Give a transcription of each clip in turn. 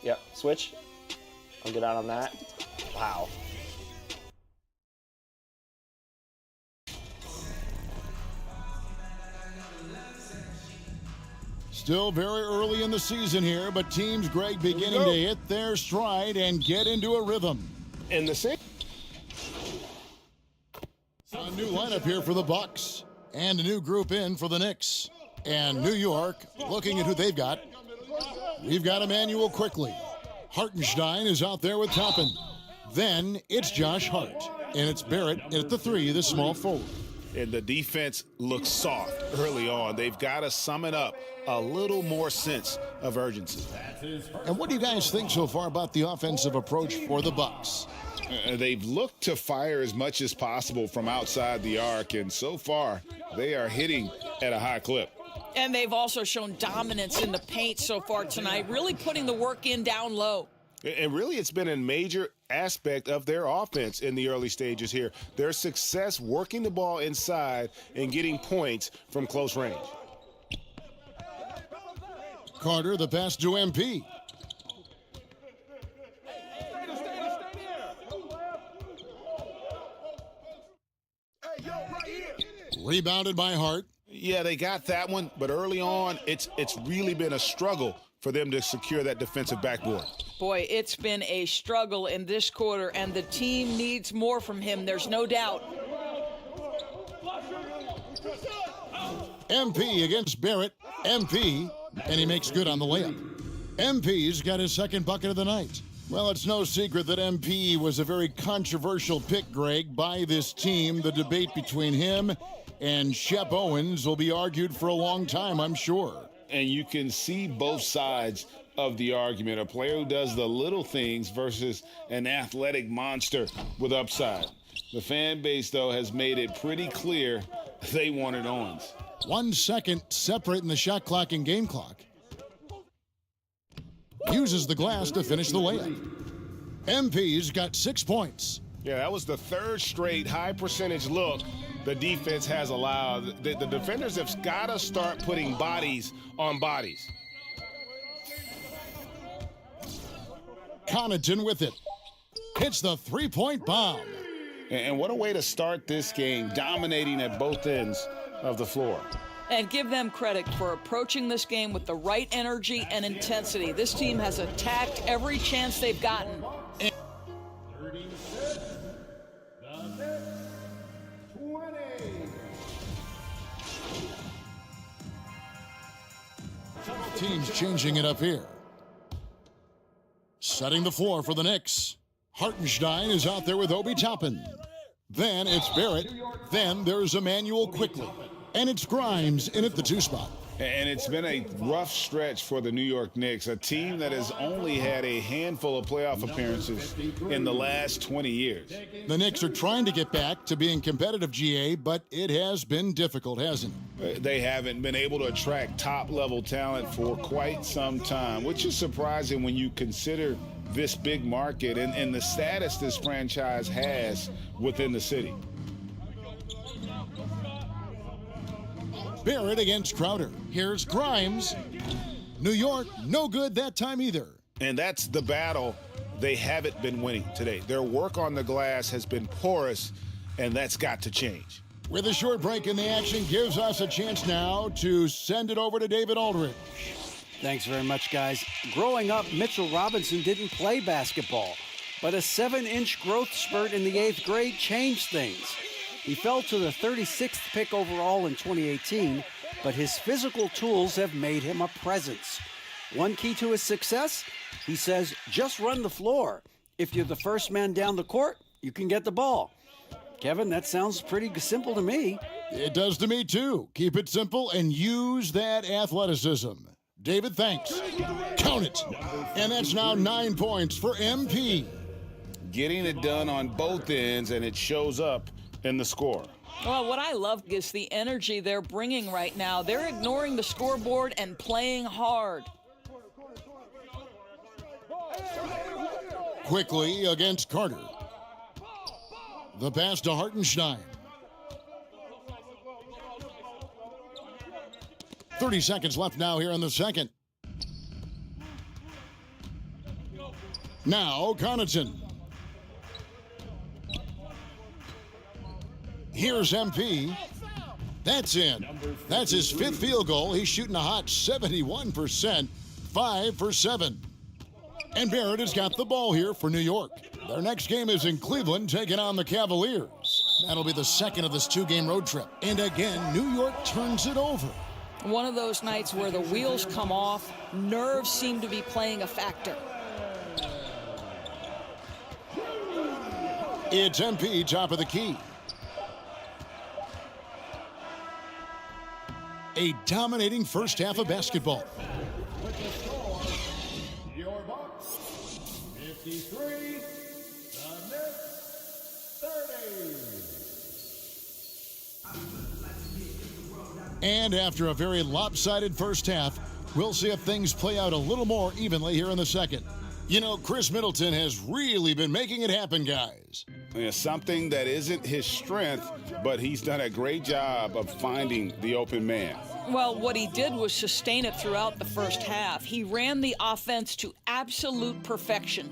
Yep, switch. I'll get out on that. Wow. Still very early in the season here, but teams, Greg, beginning to hit their stride and get into a rhythm. In the sixth. A new lineup here for the Bucks and a new group in for the Knicks. And New York, looking at who they've got. We've got Emmanuel Quickly. Hartenstein is out there with Toppin. Then it's Josh Hart. And it's Barrett at the 3, the small forward. And the defense looks soft early on. They've got to sum it up a little more sense of urgency. And what do you guys think so far about the offensive approach for the Bucks? They've looked to fire as much as possible from outside the arc, and so far they are hitting at a high clip. And they've also shown dominance in the paint so far tonight, really putting the work in down low. And really, it's been a major aspect of their offense in the early stages here. Their success working the ball inside and getting points from close range. Carter, the pass to MP. Rebounded by Hart. Yeah, they got that one, but early on, it's really been a struggle for them to secure that defensive backboard. Boy, it's been a struggle in this quarter, and the team needs more from him, there's no doubt. MP against Barrett. MP, and he makes good on the layup. MP's got his second bucket of the night. Well, it's no secret that MP was a very controversial pick, Greg, by this team. The debate between him and Shep Owens will be argued for a long time, I'm sure. And you can see both sides of the argument. A player who does the little things versus an athletic monster with upside. The fan base, though, has made it pretty clear they wanted Owens. 1 second separating the shot clock and game clock. Uses the glass to finish the layup. MP's got 6 points. Yeah, that was the third straight high percentage look the defense has allowed. The defenders have got to start putting bodies on bodies. Connaughton with it. Hits the three-point bomb. And what a way to start this game, dominating at both ends of the floor. And give them credit for approaching this game with the right energy and intensity. This team has attacked every chance they've gotten. Teams changing it up here. Setting the floor for the Knicks. Hartenstein is out there with Obi Toppin. Then it's Barrett. Then there's Emmanuel Quickly. And it's Grimes in at the 2 spot. And it's been a rough stretch for the New York Knicks, a team that has only had a handful of playoff appearances in the last 20 years. The Knicks are trying to get back to being competitive, GA, but it has been difficult, hasn't it? They haven't been able to attract top-level talent for quite some time, which is surprising when you consider this big market and the status this franchise has within the city. Barrett against Crowder. Here's Grimes. New York, no good that time either. And that's the battle they haven't been winning today. Their work on the glass has been porous, and that's got to change. With a short break in the action, gives us a chance now to send it over to David Aldridge. Thanks very much, guys. Growing up, Mitchell Robinson didn't play basketball, but a 7-inch growth spurt in the 8th grade changed things. He fell to the 36th pick overall in 2018, but his physical tools have made him a presence. One key to his success, he says, just run the floor. If you're the first man down the court, you can get the ball. Kevin, that sounds pretty simple to me. It does to me, too. Keep it simple and use that athleticism. David, thanks. Count it. And that's now 9 points for MP. Getting it done on both ends, and it shows up in the score. Well, what I love is the energy they're bringing right now. They're ignoring the scoreboard and playing hard. Quickly against Carter. The pass to Hartenstein. 30 seconds left now here in the second. Now Connaughton. Here's MP. That's in. That's his 5th field goal. He's shooting a hot 71%, 5 for 7. And Barrett has got the ball here for New York. Their next game is in Cleveland, taking on the Cavaliers. That'll be the second of this 2-game road trip. And again, New York turns it over. One of those nights where the wheels come off, nerves seem to be playing a factor. It's MP, top of the key. A dominating first half of basketball. Your Bucks, 53, the Knicks, 30. And after a very lopsided first half, we'll see if things play out a little more evenly here in the second. You know, Chris Middleton has really been making it happen, guys. Yeah, something that isn't his strength, but he's done a great job of finding the open man. Well, what he did was sustain it throughout the first half. He ran the offense to absolute perfection.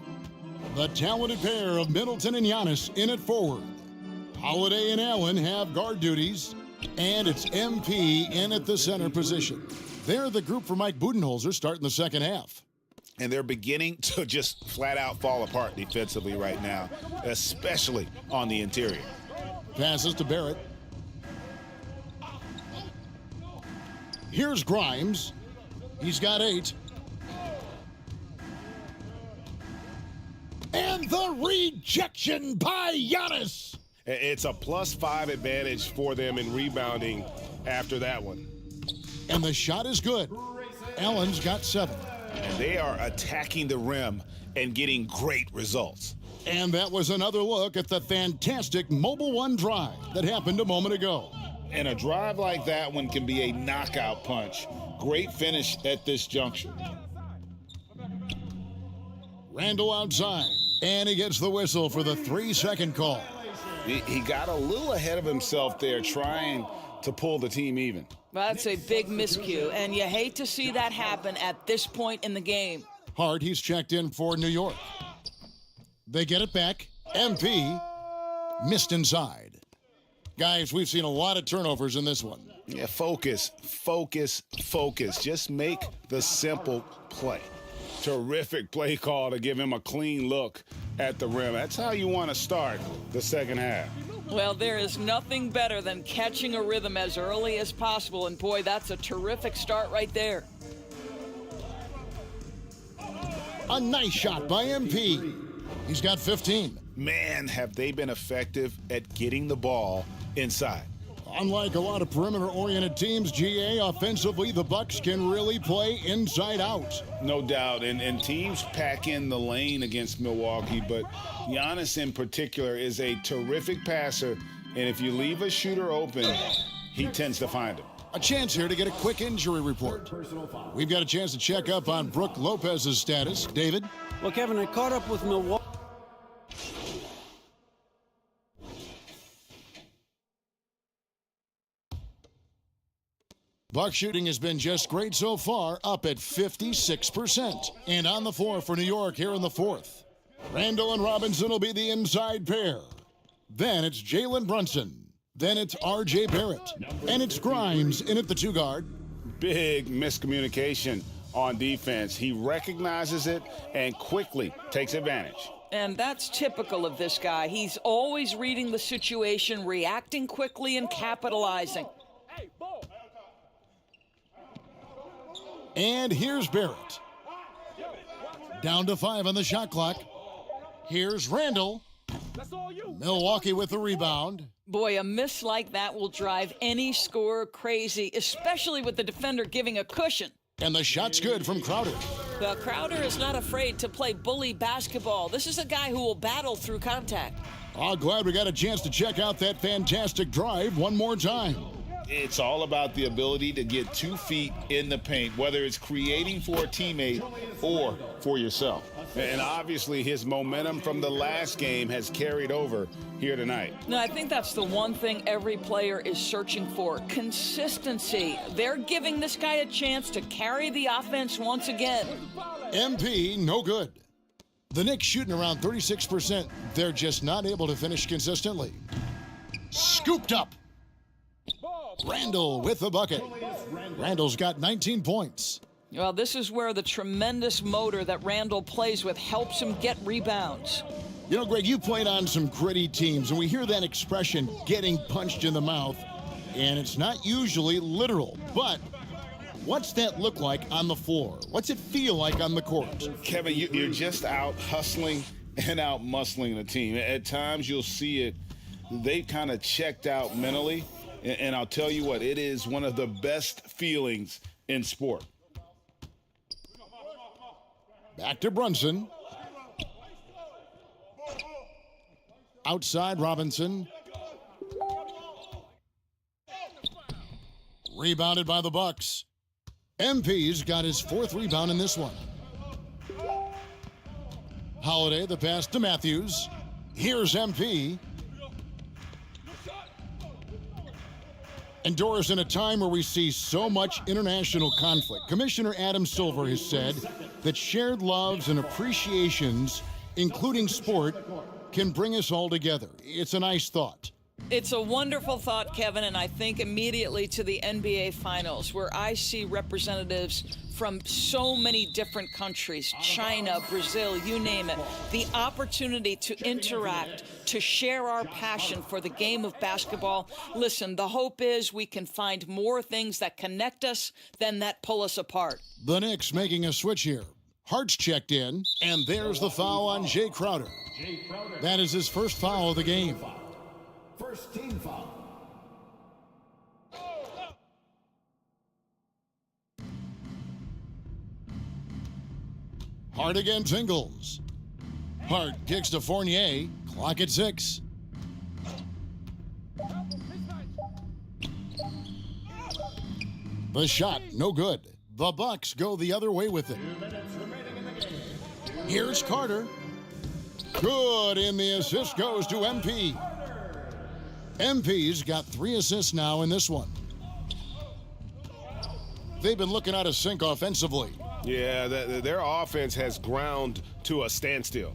The talented pair of Middleton and Giannis in at forward. Holiday and Allen have guard duties, and it's MP in at the center position. They're the group for Mike Budenholzer starting the second half. And they're beginning to just flat out fall apart defensively right now, especially on the interior. Passes to Barrett. Here's Grimes. He's got 8. And the rejection by Giannis. It's a +5 advantage for them in rebounding after that one. And the shot is good. Allen's got 7. And they are attacking the rim and getting great results. And that was another look at the fantastic Mobile One drive that happened a moment ago. And a drive like that one can be a knockout punch. Great finish at this juncture. Randall outside, and he gets the whistle for the 3-second call. He got a little ahead of himself there, trying to pull the team even. That's a big miscue, and you hate to see that happen at this point in the game. Hart, he's checked in for New York. They get it back. MP missed inside. Guys, we've seen a lot of turnovers in this one. Yeah, focus, focus, focus. Just make the simple play. Terrific play call to give him a clean look at the rim. That's how you want to start the second half. Well, there is nothing better than catching a rhythm as early as possible, and boy, that's a terrific start right there. A nice shot by MP. He's got 15. Man, have they been effective at getting the ball inside. Unlike a lot of perimeter-oriented teams, GA, offensively, the Bucks can really play inside out. No doubt, and teams pack in the lane against Milwaukee, but Giannis in particular is a terrific passer, and if you leave a shooter open, he tends to find him. A chance here to get a quick injury report. We've got a chance to check up on Brook Lopez's status. David? Well, Kevin, I caught up with Milwaukee. Buck shooting has been just great so far, up at 56%. And on the floor for New York here in the fourth. Randall and Robinson will be the inside pair. Then it's Jalen Brunson. Then it's R.J. Barrett. And it's Grimes in at the 2-guard. Big miscommunication on defense. He recognizes it and quickly takes advantage. And that's typical of this guy. He's always reading the situation, reacting quickly, and capitalizing. And here's Barrett. Down to 5 on the shot clock. Here's Randall. Milwaukee with the rebound. Boy, a miss like that will drive any scorer crazy, especially with the defender giving a cushion. And the shot's good from Crowder. Well, Crowder is not afraid to play bully basketball. This is a guy who will battle through contact. Oh, glad we got a chance to check out that fantastic drive one more time. It's all about the ability to get 2 feet in the paint, whether it's creating for a teammate or for yourself. And obviously his momentum from the last game has carried over here tonight. No, I think that's the one thing every player is searching for, consistency. They're giving this guy a chance to carry the offense once again. MP, no good. The Knicks shooting around 36%. They're just not able to finish consistently. Scooped up. Randall with the bucket. Randall's got 19 points. Well, this is where the tremendous motor that Randall plays with helps him get rebounds. You know, Greg, you played on some gritty teams, and we hear that expression, getting punched in the mouth, and it's not usually literal. But what's that look like on the floor? What's it feel like on the court? Kevin, you're just out hustling and out muscling the team. At times you'll see it, they kind of checked out mentally, and I'll tell you what, it is one of the best feelings in sport. Back to Brunson. Outside Robinson. Rebounded by the Bucks. MP's got his 4th rebound in this one. Holiday, the pass to Matthews. Here's MP. And Doris, in a time where we see so much international conflict, Commissioner Adam Silver has said that shared loves and appreciations, including sport, can bring us all together. It's a nice thought. It's a wonderful thought, Kevin, and I think immediately to the NBA Finals, where I see representatives from so many different countries, China, Brazil, you name it, the opportunity to interact, to share our passion for the game of basketball. Listen, the hope is we can find more things that connect us than that pull us apart. The Knicks making a switch here. Hart's checked in, and there's the foul on Jay Crowder. That is his first foul of the game. First team foul. Hart against Ingles. Hart kicks to Fournier. Clock at 6. The shot, no good. The Bucks go the other way with it. Here's Carter. Good, and the assist goes to MP. MP's got 3 assists now in this one. They've been looking out of sync offensively. Yeah, their offense has ground to a standstill.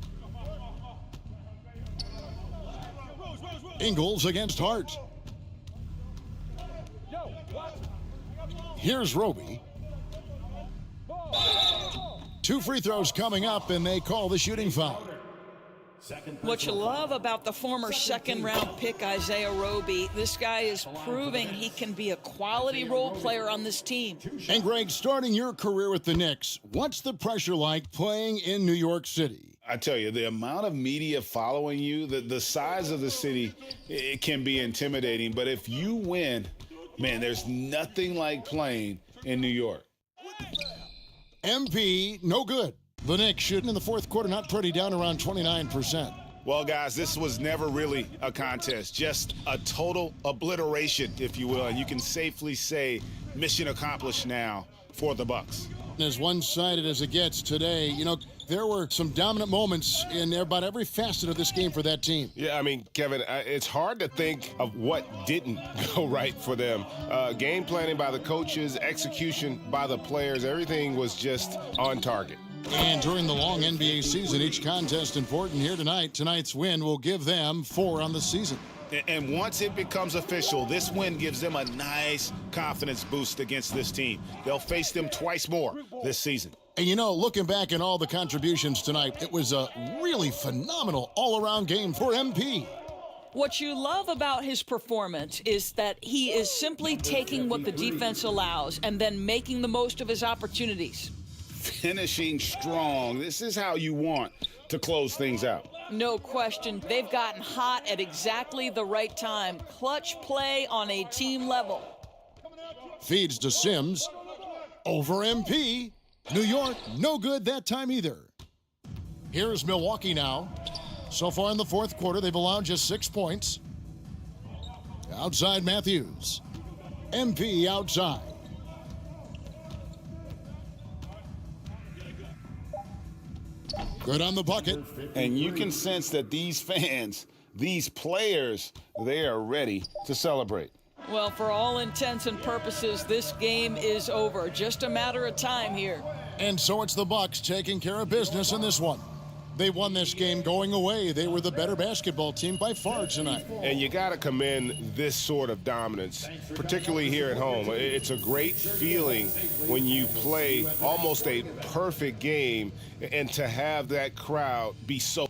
Ingles against Hart. Here's Roby. 2 free throws coming up, and they call the shooting foul. What you love about the former second-round pick, Isaiah Roby, this guy is proving he can be a quality role player on this team. And Greg, starting your career with the Knicks, what's the pressure like playing in New York City? I tell you, the amount of media following you, the size of the city, it can be intimidating. But if you win, man, there's nothing like playing in New York. MP, no good. The Knicks shooting in the 4th quarter, not pretty, down around 29%. Well, guys, this was never really a contest, just a total obliteration, if you will. And you can safely say mission accomplished now for the Bucks. As one-sided as it gets today, you know, there were some dominant moments in about every facet of this game for that team. Yeah, I mean, Kevin, it's hard to think of what didn't go right for them. Game planning by the coaches, execution by the players, everything was just on target. And during the long NBA season, each contest important here tonight. Tonight's win will give them 4 on the season. And once it becomes official, this win gives them a nice confidence boost against this team. They'll face them twice more this season. And you know, looking back at all the contributions tonight, it was a really phenomenal all-around game for MP. What you love about his performance is that he is simply taking what the defense allows and then making the most of his opportunities. Finishing strong. This is how you want to close things out. No question. They've gotten hot at exactly the right time. Clutch play on a team level. Feeds to Sims. Over MP. New York, no good that time either. Here's Milwaukee now. So far in the 4th quarter, they've allowed just 6 points. Outside Matthews. MP outside. Good on the bucket. And you can sense that these fans, these players, they are ready to celebrate. Well, for all intents and purposes, this game is over. Just a matter of time here. And so it's the Bucks taking care of business in this one. They won this game going away. They were the better basketball team by far tonight. And you got to commend this sort of dominance, particularly here at home. It's a great feeling when you play almost a perfect game and to have that crowd be so.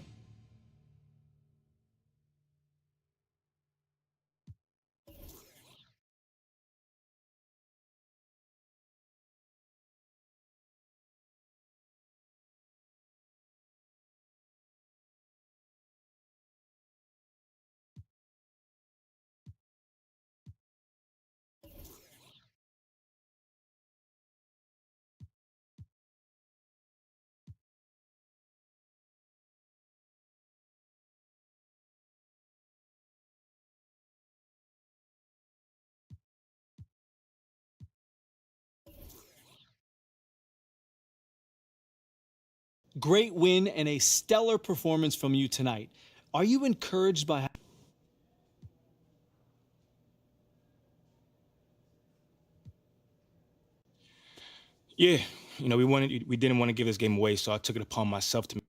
Great win and a stellar performance from you tonight. Are you encouraged by Yeah, we didn't want to give this game away, so I took it upon myself to.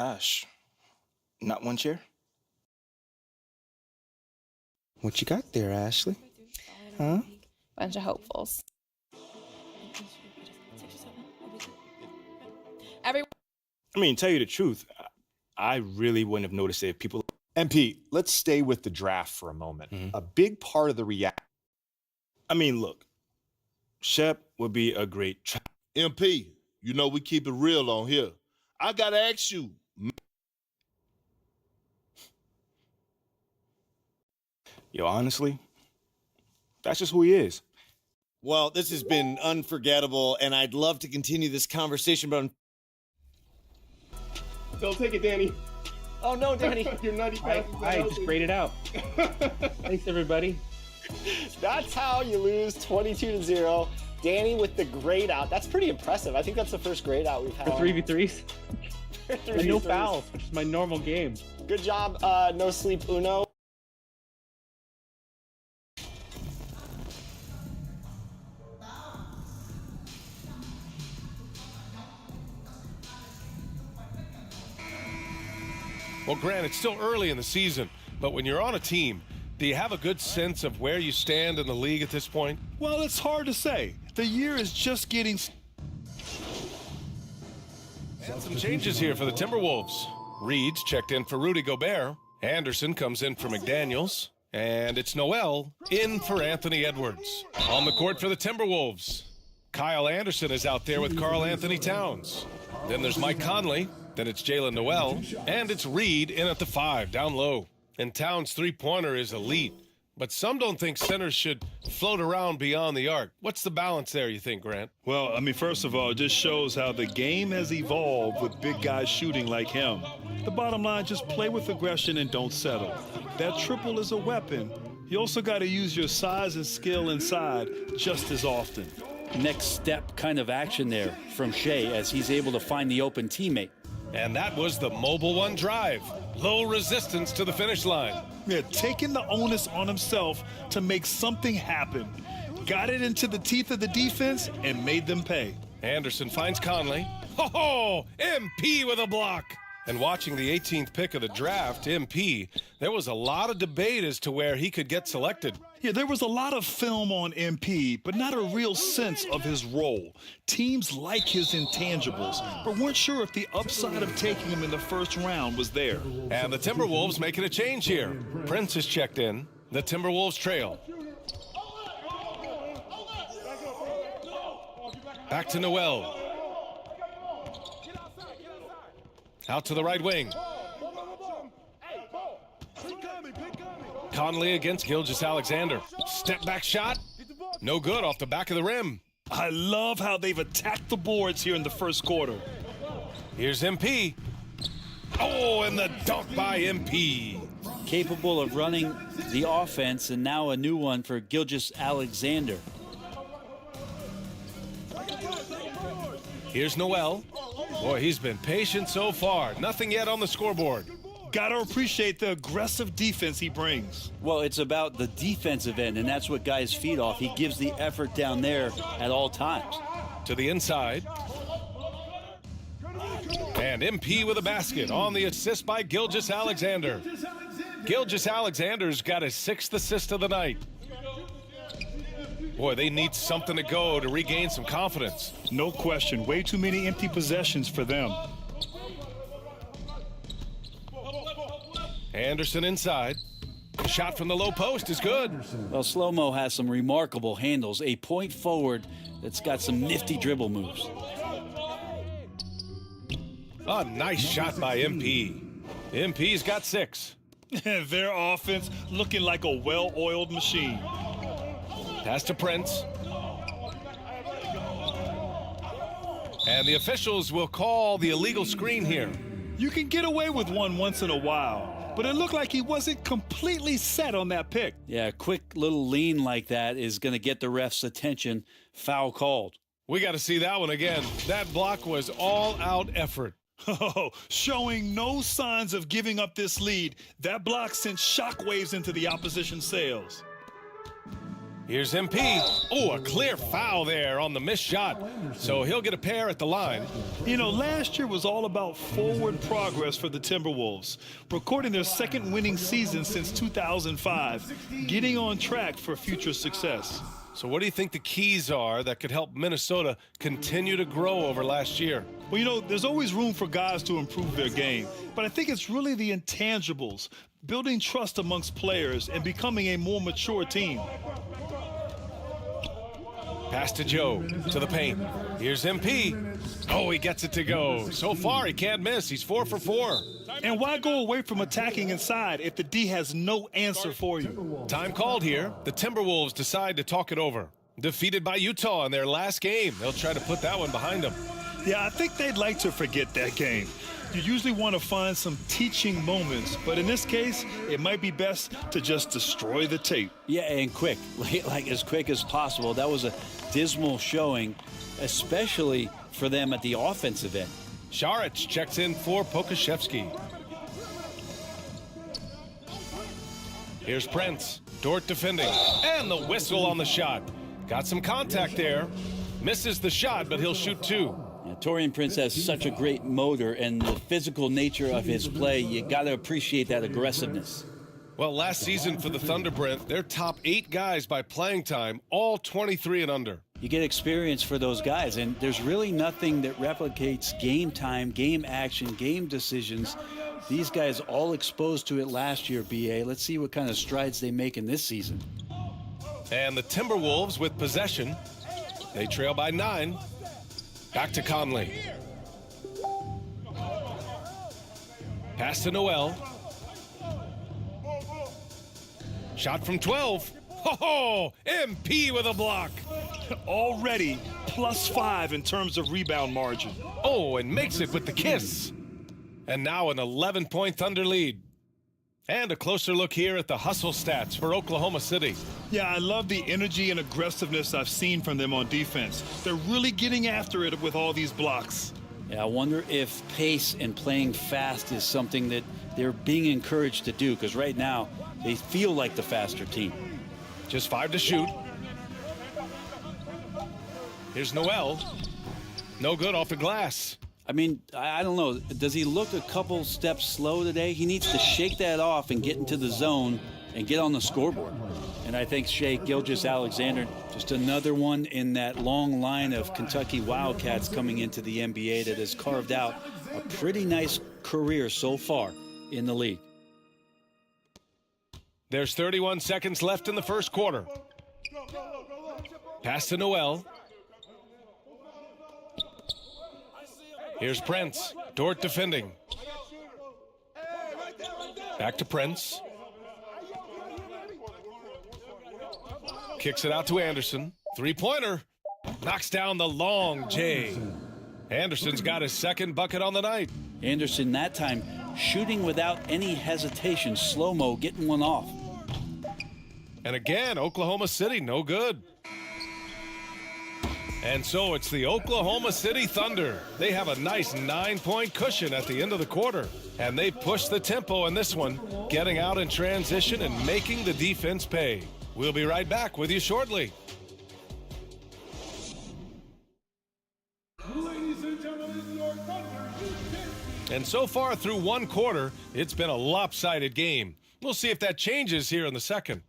Ash, not one chair? What you got there, Ashley? Huh? Bunch of hopefuls. Everyone. I mean, tell you the truth, I really wouldn't have noticed it if people. MP, let's stay with the draft for a moment. A big part of the reaction. I mean, look, Shep would be a great. MP, you know we keep it real on here. I gotta ask you. Yo, honestly, that's just who he is. Well, this has been unforgettable, and I'd love to continue this conversation, but Don't take it, Danny. Oh no, Danny. Your nutty passes. I just sprayed it out. Thanks, everybody. That's how you lose 22-0. Danny with the grade out. That's pretty impressive. I think that's the first grade out we've had. For 3v3s. And no 3v3s. fouls, which is my normal game. Good job, no sleep Uno. Well, Grant, it's still early in the season, but when you're on a team, do you have a good sense of where you stand in the league at this point? Well, it's hard to say. The year is just getting... And some changes here for the Timberwolves. Reed's checked in for Rudy Gobert. Anderson comes in for McDaniels. And it's Noel in for Anthony Edwards. On the court for the Timberwolves, Kyle Anderson is out there with Karl Anthony Towns. Then there's Mike Conley. Then it's Jalen Noel, and it's Reed in at the 5, down low. And Towns' three-pointer is elite, but some don't think centers should float around beyond the arc. What's the balance there, you think, Grant? Well, I mean, first of all, it just shows how the game has evolved with big guys shooting like him. The bottom line, just play with aggression and don't settle. That triple is a weapon. You also got to use your size and skill inside just as often. Next step kind of action there from Shea as he's able to find the open teammate. And that was the Mobile One drive. Low resistance to the finish line. Yeah, taking the onus on himself to make something happen. Got it into the teeth of the defense and made them pay. Anderson finds Conley. Ho-ho! MP with a block. And watching the 18th pick of the draft, MP, there was a lot of debate as to where he could get selected. Yeah, there was a lot of film on MP, but not a real sense of his role. Teams like his intangibles, but weren't sure if the upside of taking him in the first round was there. And the Timberwolves making a change here. Prince is checked in. The Timberwolves trail. Back to Noel. Out to the right wing. Conley against Gilgeous-Alexander. Step back shot. No good off the back of the rim. I love how they've attacked the boards here in the first quarter. Here's MP. Oh, and the dunk by MP. Capable of running the offense, and now a new one for Gilgeous-Alexander. Here's Noel. Boy, he's been patient so far. Nothing yet on the scoreboard. Gotta appreciate the aggressive defense he brings. Well, it's about the defensive end, and that's what guys feed off. He gives the effort down there at all times. To the inside. And MP with a basket on the assist by Gilgeous-Alexander. Gilgeous-Alexander's got his 6th assist of the night. Boy, they need something to go to regain some confidence. No question. Way too many empty possessions for them. Anderson inside. Shot from the low post is good. Well, Slow-Mo has some remarkable handles. A point forward that's got some nifty dribble moves. A nice shot by MP. MP's got 6. Their offense looking like a well-oiled machine. Pass to Prince. And the officials will call the illegal screen here. You can get away with one once in a while, but it looked like he wasn't completely set on that pick. Yeah, a quick little lean like that is going to get the ref's attention. Foul called. We got to see that one again. That block was all-out effort. Oh, showing no signs of giving up this lead. That block sent shockwaves into the opposition sails. Here's MP. Oh, a clear foul there on the missed shot. So he'll get a pair at the line. You know, last year was all about forward progress for the Timberwolves, recording their 2nd winning season since 2005, getting on track for future success. So what do you think the keys are that could help Minnesota continue to grow over last year? Well, you know, there's always room for guys to improve their game, but I think it's really the intangibles, building trust amongst players and becoming a more mature team. Pass to Joe, to the paint. Here's MP. Oh, he gets it to go. So far, he can't miss. He's 4 for 4. And why go away from attacking inside if the D has no answer for you? Time called here. The Timberwolves decide to talk it over. Defeated by Utah in their last game. They'll try to put that one behind them. Yeah, I think they'd like to forget that game. You usually want to find some teaching moments, but in this case, it might be best to just destroy the tape. Yeah, and quick, like as quick as possible. That was a dismal showing, especially for them at the offensive end. Šarić checks in for Pokashevsky. Here's Prince. Dort defending. And the whistle on the shot. Got some contact there. Misses the shot, but he'll shoot 2. Yeah, Taurean Prince has such a great motor, and the physical nature of his play, you got to appreciate that aggressiveness. Well, last season for the Thunder, Brent, their top 8 guys by playing time, all 23 and under. You get experience for those guys, and there's really nothing that replicates game time, game action, game decisions. These guys all exposed to it last year, BA. Let's see what kind of strides they make in this season. And the Timberwolves with possession. They trail by 9. Back to Conley. Pass to Noel. Shot from 12. Oh, MP with a block. Already +5 in terms of rebound margin. Oh, and makes it with the kiss. And now an 11-point Thunder lead. And a closer look here at the hustle stats for Oklahoma City. Yeah, I love the energy and aggressiveness I've seen from them on defense. They're really getting after it with all these blocks. Yeah, I wonder if pace and playing fast is something that they're being encouraged to do, because right now they feel like the faster team. Just 5 to shoot. Here's Noel. No good off the glass. I mean, I don't know. Does he look a couple steps slow today? He needs to shake that off and get into the zone and get on the scoreboard. And I think Shai Gilgeous-Alexander, just another one in that long line of Kentucky Wildcats coming into the NBA that has carved out a pretty nice career so far in the league. There's 31 seconds left in the first quarter. Pass to Noel. Here's Prince. Dort defending. Back to Prince. Kicks it out to Anderson. Three-pointer. Knocks down the long J. Anderson's got his second bucket on the night. Anderson that time shooting without any hesitation. Slow-mo, getting one off. And again, Oklahoma City, no good. And so it's the Oklahoma City Thunder. They have a nice 9-point cushion at the end of the quarter. And they push the tempo in this one, getting out in transition and making the defense pay. We'll be right back with you shortly. And so far through one quarter, it's been a lopsided game. We'll see if that changes here in the second.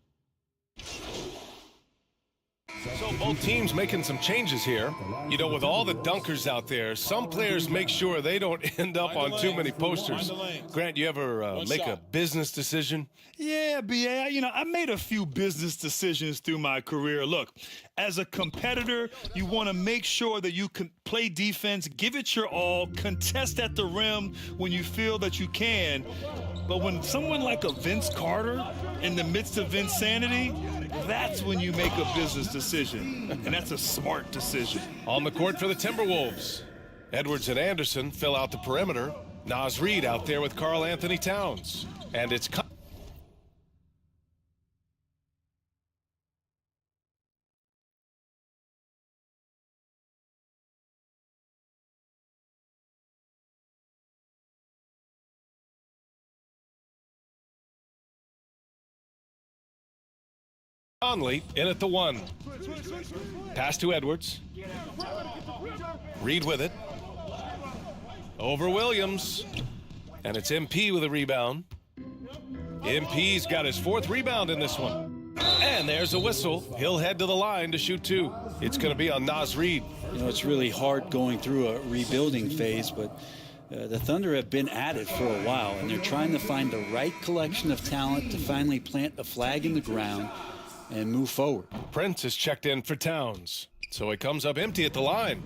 So both teams making some changes here. You know, with all the dunkers out there, some players make sure they don't end up on too many posters. Grant, you ever make a business decision? Yeah, BA, I made a few business decisions through my career. Look, as a competitor, you want to make sure that you can play defense, give it your all, contest at the rim when you feel that you can. But when someone like a Vince Carter in the midst of insanity, that's when you make a business decision, and that's a smart decision. On the court for the Timberwolves, Edwards and Anderson fill out the perimeter. Naz Reid out there with Karl Anthony Towns. And it's Conley in at the 1. Pass to Edwards. Reid with it. Over Williams. And it's MP with a rebound. MP's got his 4th rebound in this one. And there's a whistle. He'll head to the line to shoot 2. It's going to be on Naz Reid. It's really hard going through a rebuilding phase, but the Thunder have been at it for a while, and they're trying to find the right collection of talent to finally plant a flag in the ground and move forward. Prince is checked in for Towns. So it comes up empty at the line.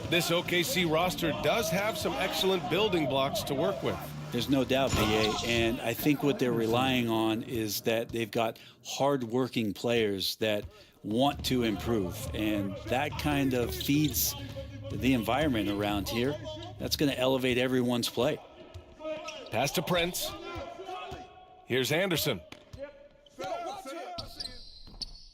This OKC roster does have some excellent building blocks to work with. There's no doubt, BA, and I think what they're relying on is that they've got hard-working players that want to improve, and that kind of feeds the environment around here. That's going to elevate everyone's play. Pass to Prince. Here's Anderson.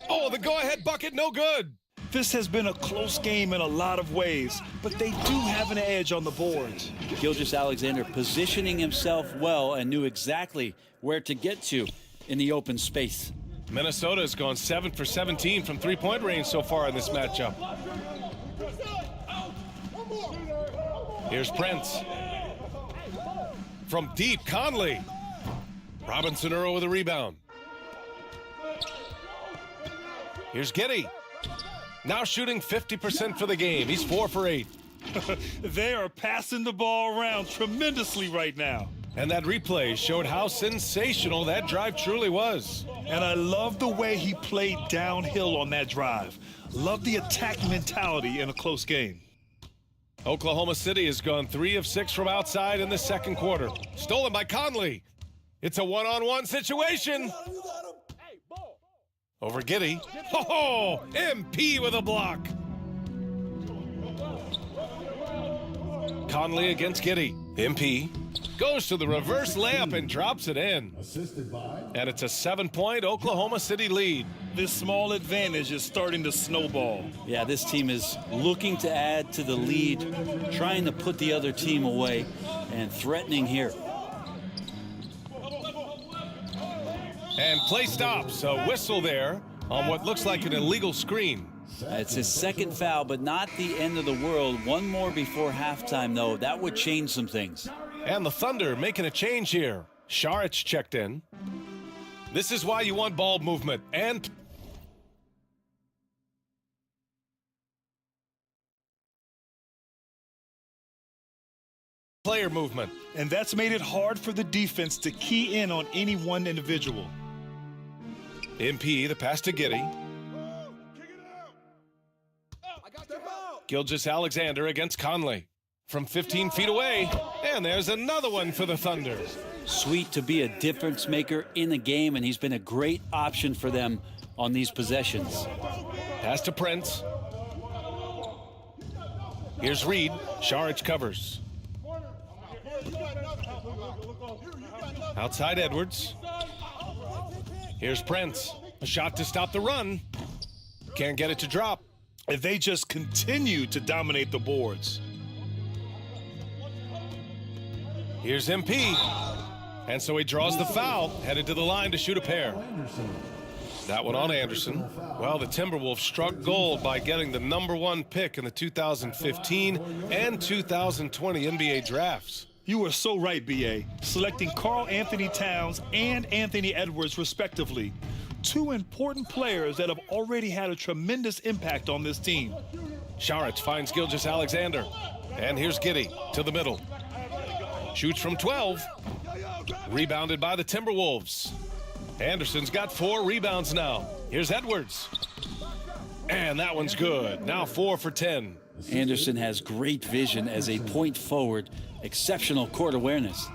Oh, the go-ahead bucket, no good. This has been a close game in a lot of ways, but they do have an edge on the boards. Gilgeous-Alexander positioning himself well and knew exactly where to get to in the open space. Minnesota has gone 7 for 17 from three-point range so far in this matchup. Here's Prince. From deep, Conley. Robinson Earl with a rebound. Here's Giddey. Now shooting 50% for the game. He's 4 for 8. They are passing the ball around tremendously right now. And that replay showed how sensational that drive truly was. And I love the way he played downhill on that drive. Love the attack mentality in a close game. Oklahoma City has gone 3 of 6 from outside in the second quarter. Stolen by Conley. It's a one-on-one situation. Over Giddey. Oh, MP with a block. Conley against Giddey. MP goes to the reverse layup and drops it in. And it's a 7-point Oklahoma City lead. This small advantage is starting to snowball. Yeah, this team is looking to add to the lead, trying to put the other team away, and threatening here. And play stops. A whistle there on what looks like an illegal screen. It's his second foul, but not the end of the world. One more before halftime, though. That would change some things. And the Thunder making a change here. Saric checked in. This is why you want ball movement and player movement. And that's made it hard for the defense to key in on any one individual. MP, the pass to Giddey. Gilgeous-Alexander against Conley. From 15 feet away, and there's another one for the Thunder. Sweet to be a difference maker in the game, and he's been a great option for them on these possessions. Pass to Prince. Here's Reed. Saric covers. Outside Edwards. Here's Prince. A shot to stop the run. Can't get it to drop. If they just continue to dominate the boards. Here's MP. And so he draws the foul, headed to the line to shoot a pair. That one on Anderson. Well, the Timberwolves struck gold by getting the #1 pick in the 2015 and 2020 NBA drafts. You are so right, BA. Selecting Karl Anthony Towns and Anthony Edwards, respectively. 2 important players that have already had a tremendous impact on this team. Saric finds Gilgeous-Alexander. And here's Giddey to the middle. Shoots from 12. Rebounded by the Timberwolves. Anderson's got 4 rebounds now. Here's Edwards. And that one's good. Now 4 for 10. Anderson has great vision as a point forward. Exceptional court awareness.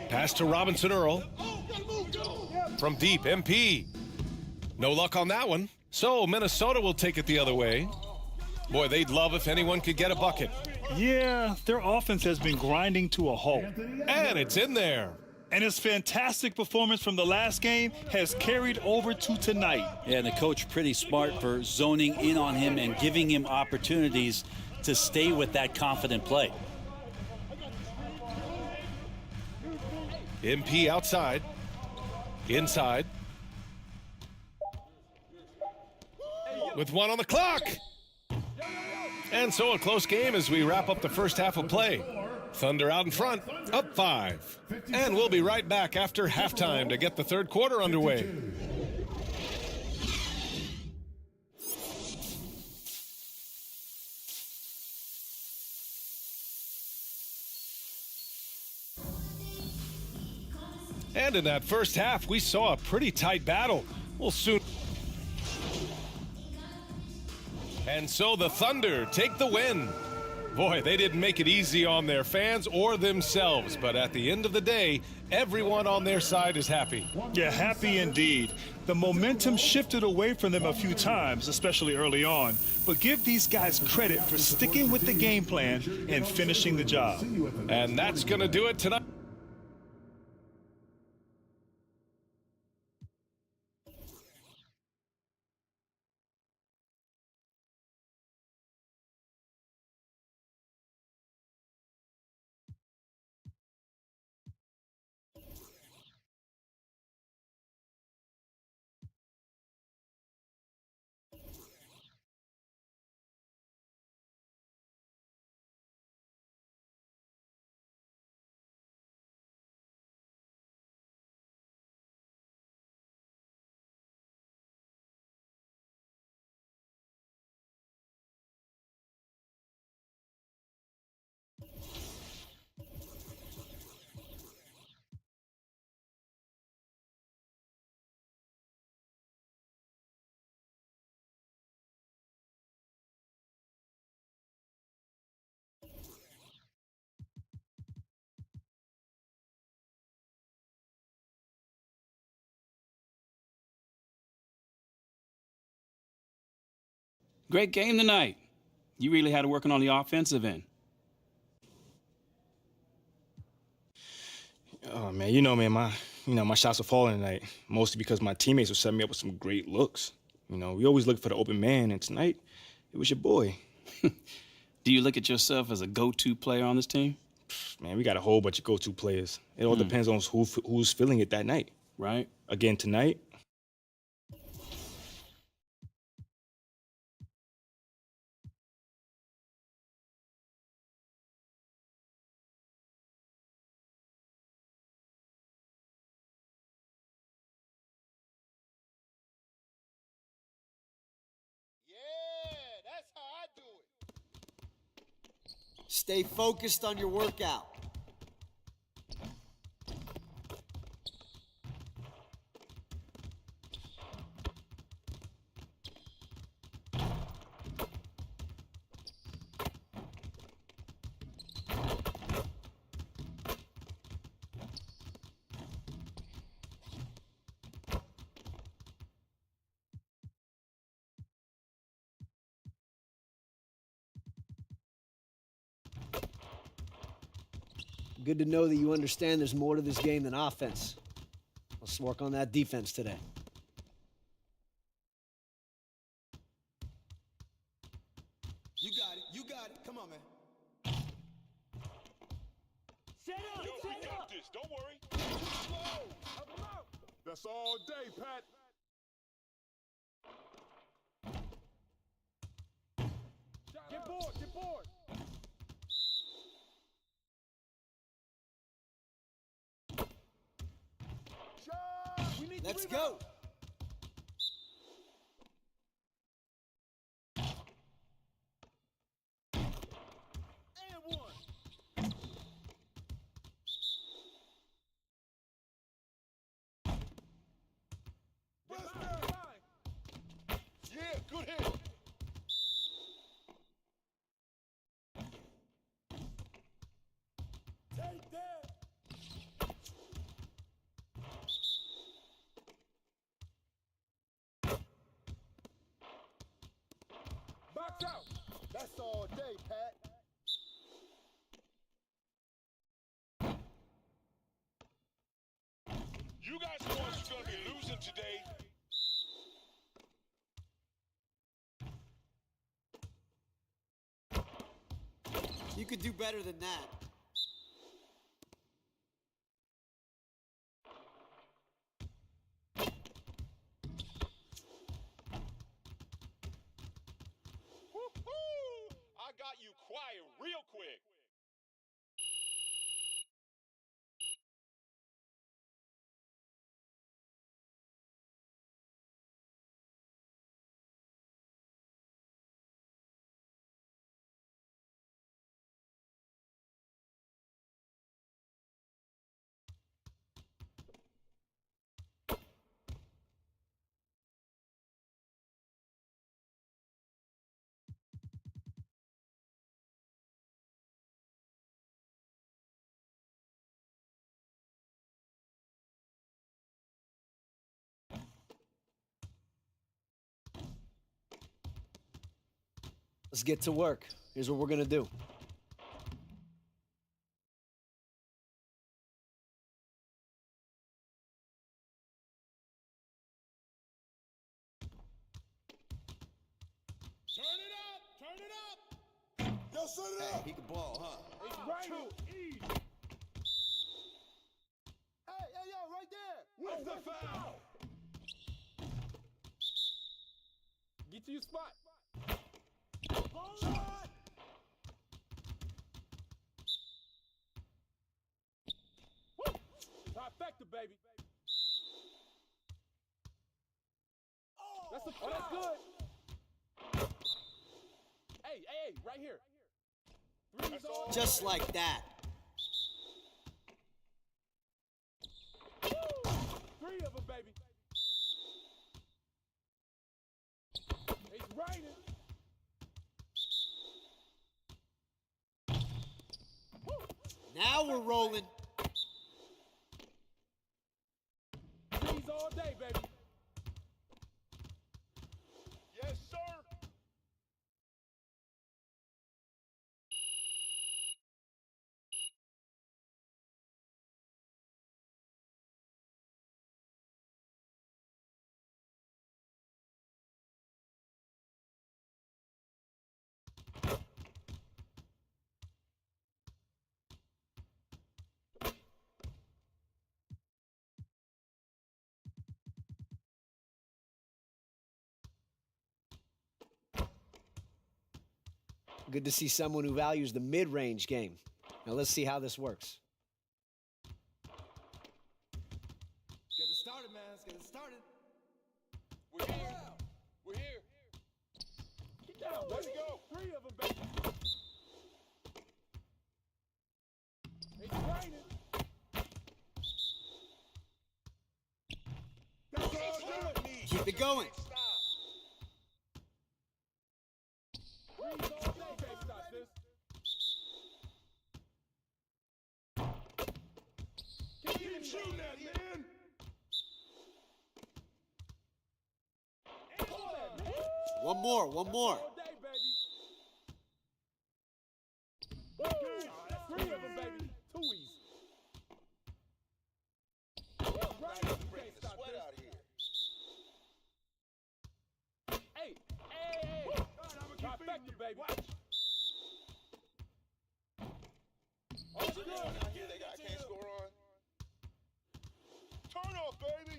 Pass to Robinson Earl. From deep, MP. No luck on that one. So Minnesota will take it the other way. Boy, they'd love if anyone could get a bucket. Yeah, their offense has been grinding to a halt. And it's in there. And his fantastic performance from the last game has carried over to tonight. Yeah, and the coach pretty smart for zoning in on him and giving him opportunities to stay with that confident play. MP outside. Inside. With 1 on the clock. And so a close game as we wrap up the first half of play. Thunder out in front, up 5. And we'll be right back after halftime to get the third quarter underway. And in that first half, we saw a pretty tight battle. We'll soon. And so the Thunder take the win. Boy, they didn't make it easy on their fans or themselves, but at the end of the day, everyone on their side is happy. Yeah, happy indeed. The momentum shifted away from them a few times, especially early on, but give these guys credit for sticking with the game plan and finishing the job. And that's going to do it tonight. Great game tonight. You really had to working on the offensive end. Oh man, my shots were falling tonight, mostly because my teammates were setting me up with some great looks. We always look for the open man, and tonight it was your boy. Do you look at yourself as a go-to player on this team? Man, we got a whole bunch of go-to players. It all depends on who's feeling it that night. Right. Again tonight. Stay focused on your workout. Good to know that you understand there's more to this game than offense. Let's work on that defense today. You got it. Come on, man. Set up! Yo, we got this. Don't worry. Slow. Help him out. That's all day, Pat. Get bored. Get bored. Let's go. And one. Yeah, good hit. Take that. Box out. That's all day, Pat. You guys are the ones who's going to be losing today. You could do better than that. Woo-hoo! I got you quiet real quick. Let's get to work. Here's what we're going to do. Turn it up. Yo, set it up. He can ball, huh? It's right. Easy. Hey, yo, right there. What's the foul? Get to your spot. Shot. Trifecta, baby. That's good. Hey, right here. Just like that. Three of them, baby. It's raining. Now we're rolling. Threes all day, baby. Yes, sir. Good to see someone who values the mid-range game. Now let's see how this works. Get it started, man. Let's get it started. We're here. We're here. Get down. Let's go. Three of them, baby. It's raining. That's all good. Keep it going. Threes all day, baby. Stop this. Keep shooting that, man. One more. All day, baby. Three of them, baby. Too easy. Right. You can't stop this. Hey. Trifecta, baby. Oh, it's good. I can't score on. Turn off, baby.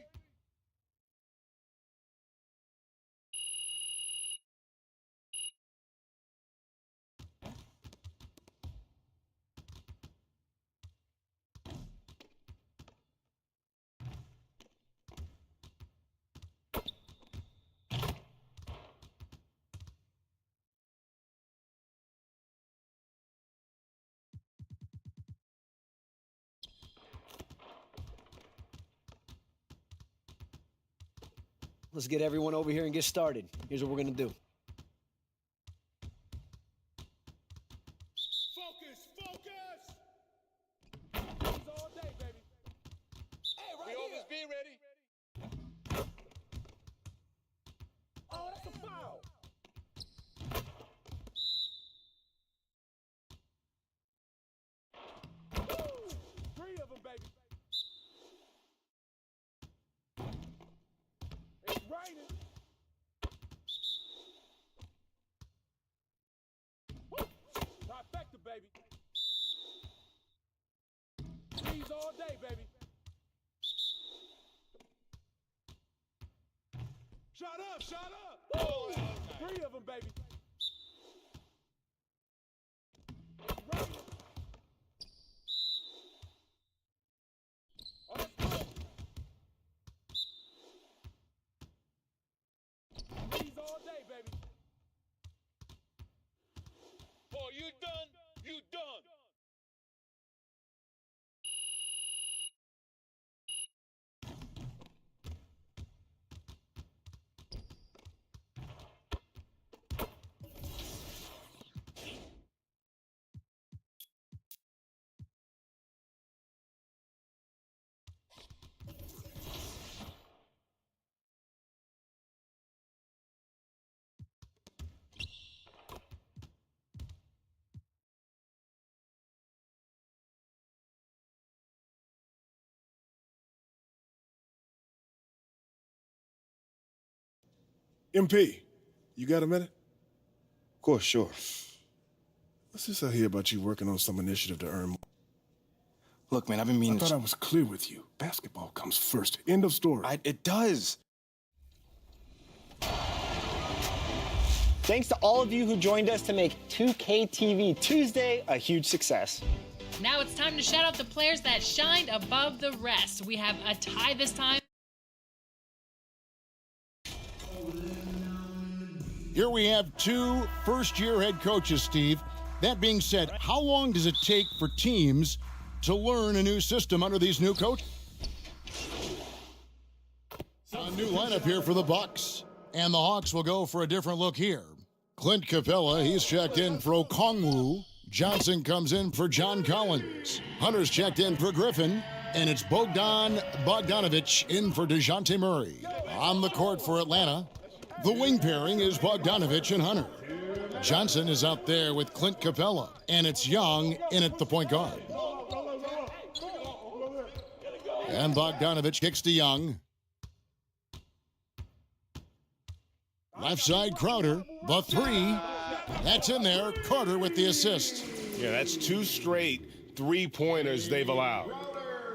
Let's get everyone over here and get started. Here's what we're going to do. Focus. Threes all day, baby. Hey, right here. Always be ready. Oh, that's a foul. Woo! Three of them, baby. It's raining. Woo! Trifecta, baby. Threes all day, baby. Shut up. Woo! Three of them, baby. It's raining. Oh, that's good. Threes all day, baby. Oh, you done? You done. MP, you got a minute? Of course, sure. What's this I hear about you working on some initiative to earn more? Look, man, I've been meaning I thought I was clear with you. Basketball comes first. End of story. It does. Thanks to all of you who joined us to make 2K TV Tuesday a huge success. Now it's time to shout out the players that shined above the rest. We have a tie this time. Here we have two first-year head coaches, Steve. That being said, how long does it take for teams to learn a new system under these new coaches? A new lineup here for the Bucks. And the Hawks will go for a different look here. Clint Capella, he's checked in for Okongwu. Johnson comes in for John Collins. Hunter's checked in for Griffin. And it's Bogdan Bogdanovic in for DeJounte Murray. On the court for Atlanta, the wing pairing is Bogdanovic and Hunter. Johnson is out there with Clint Capella. And it's Young in at the point guard. And Bogdanovic kicks to Young. Left side, Crowder. The three. That's in there. Carter with the assist. Yeah, that's 2 straight three-pointers they've allowed.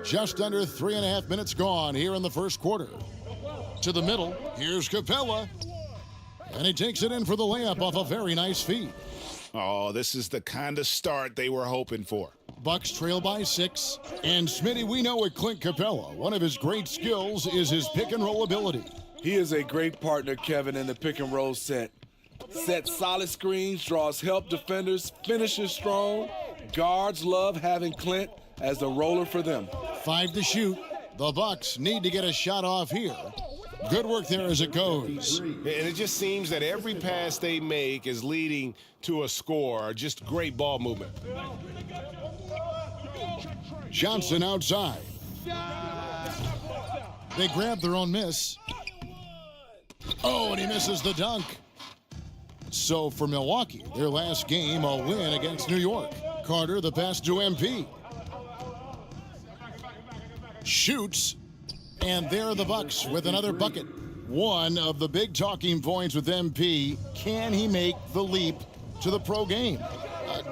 Just under 3.5 minutes gone here in the first quarter. To the middle. Here's Capella. And he takes it in for the layup off a very nice feed. Oh, this is the kind of start they were hoping for. Bucks trail by 6. And Smitty, we know with Clint Capella, one of his great skills is his pick-and-roll ability. He is a great partner, Kevin, in the pick-and-roll set. Sets solid screens, draws help defenders, finishes strong. Guards love having Clint as the roller for them. 5 to shoot. The Bucks need to get a shot off here. Good work there as it goes. And it just seems that every pass they make is leading to a score. Just great ball movement. Johnson outside. They grab their own miss. Oh, and he misses the dunk. So for Milwaukee, their last game, a win against New York. Carter, the pass to MP. Shoots. And there are the Bucks with another bucket. One of the big talking points with MP, can he make the leap to the pro game?